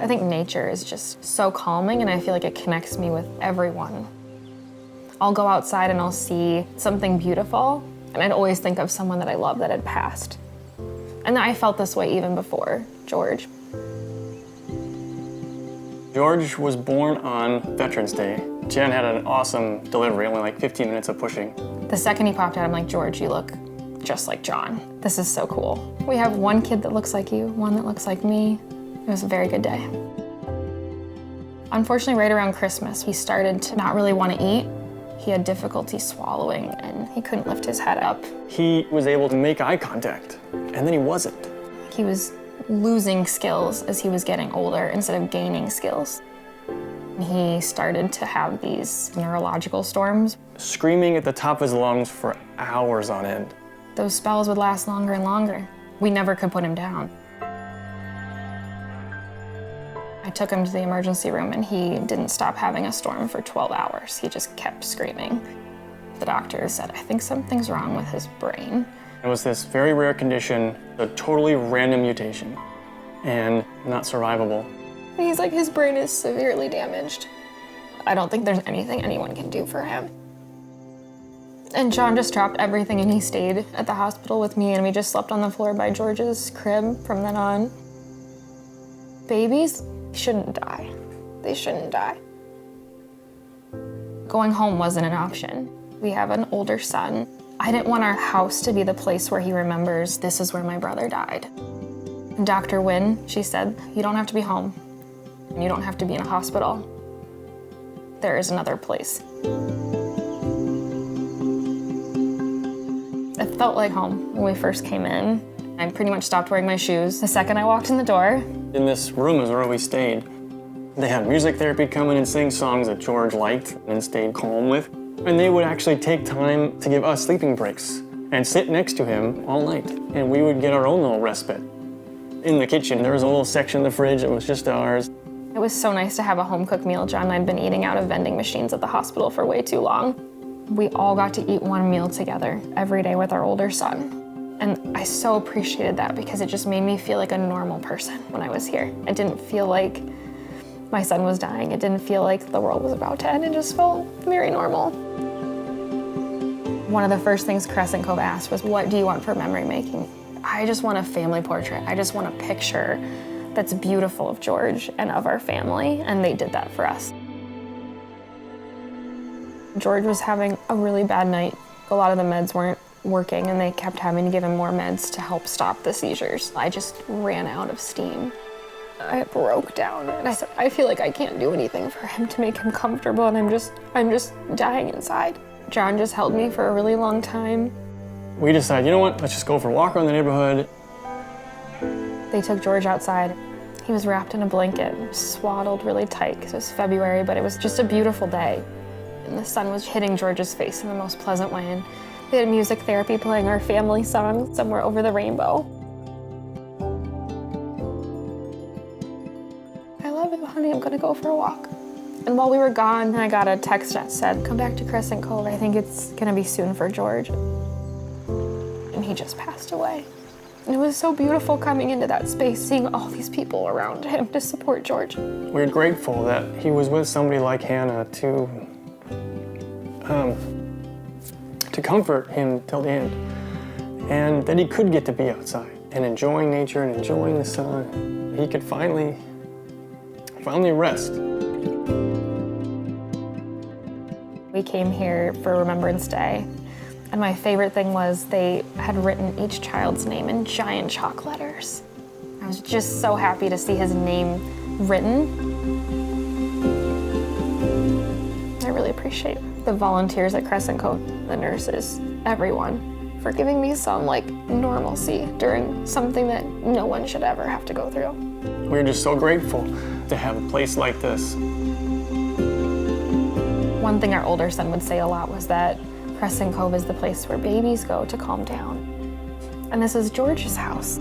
I think nature is just so calming, and I feel like it connects me with everyone. I'll go outside and I'll see something beautiful, and I'd always think of someone that I love that had passed. And I felt this way even before George. George was born on Veterans Day. Jen had an awesome delivery, only like 15 minutes of pushing. The second he popped out, I'm like, George, you look just like John. This is so cool. We have one kid that looks like you, one that looks like me. It was a very good day. Unfortunately, right around Christmas, he started to not really want to eat. He had difficulty swallowing, and he couldn't lift his head up. He was able to make eye contact, and then he wasn't. He was losing skills as he was getting older instead of gaining skills. He started to have these neurological storms. Screaming at the top of his lungs for hours on end. Those spells would last longer and longer. We never could put him down. I took him to the emergency room, and he didn't stop having a storm for 12 hours. He just kept screaming. The doctor said, I think something's wrong with his brain. It was this very rare condition, a totally random mutation, and not survivable. And he's like, his brain is severely damaged. I don't think there's anything anyone can do for him. And John just dropped everything, and he stayed at the hospital with me, and we just slept on the floor by George's crib from then on. Babies shouldn't die. They shouldn't die. Going home wasn't an option. We have an older son. I didn't want our house to be the place where he remembers, this is where my brother died. And Dr. Wynn, she said, you don't have to be home. You don't have to be in a hospital. There is another place. It felt like home when we first came in. I pretty much stopped wearing my shoes the second I walked in the door. In this room is where we stayed. They had music therapy come in and sing songs that George liked and stayed calm with. And they would actually take time to give us sleeping breaks and sit next to him all night. And we would get our own little respite. In the kitchen, there was a little section of the fridge that was just ours. It was so nice to have a home-cooked meal. John and I had been eating out of vending machines at the hospital for way too long. We all got to eat one meal together every day with our older son. And I so appreciated that because it just made me feel like a normal person when I was here. I didn't feel like my son was dying. It didn't feel like the world was about to end. It just felt very normal. One of the first things Crescent Cove asked was, what do you want for memory making? I just want a family portrait. I just want a picture that's beautiful of George and of our family, and they did that for us. George was having a really bad night. A lot of the meds weren't working, and they kept having to give him more meds to help stop the seizures. I just ran out of steam. I broke down, and I said, I feel like I can't do anything for him to make him comfortable, and I'm just dying inside. John just held me for a really long time. We decided, you know what, let's just go for a walk around the neighborhood. They took George outside. He was wrapped in a blanket, swaddled really tight because it was February, but it was just a beautiful day. And the sun was hitting George's face in the most pleasant way. And they had music therapy playing our family song, Somewhere Over the Rainbow. I love you, honey, I'm gonna go for a walk. And while we were gone, I got a text that said, come back to Crescent Cove. I think it's gonna be soon for George. And he just passed away. And it was so beautiful coming into that space, seeing all these people around him to support George. We're grateful that he was with somebody like Hannah to comfort him till the end. And that he could get to be outside and enjoying nature and enjoying the sun. He could finally rest. We came here for Remembrance Day. And my favorite thing was they had written each child's name in giant chalk letters. I was just so happy to see his name written. I really appreciate the volunteers at Crescent Cove, the nurses, everyone, for giving me some normalcy during something that no one should ever have to go through. We're just so grateful to have a place like this. One thing our older son would say a lot was that Crescent Cove is the place where babies go to calm down. And this is George's house.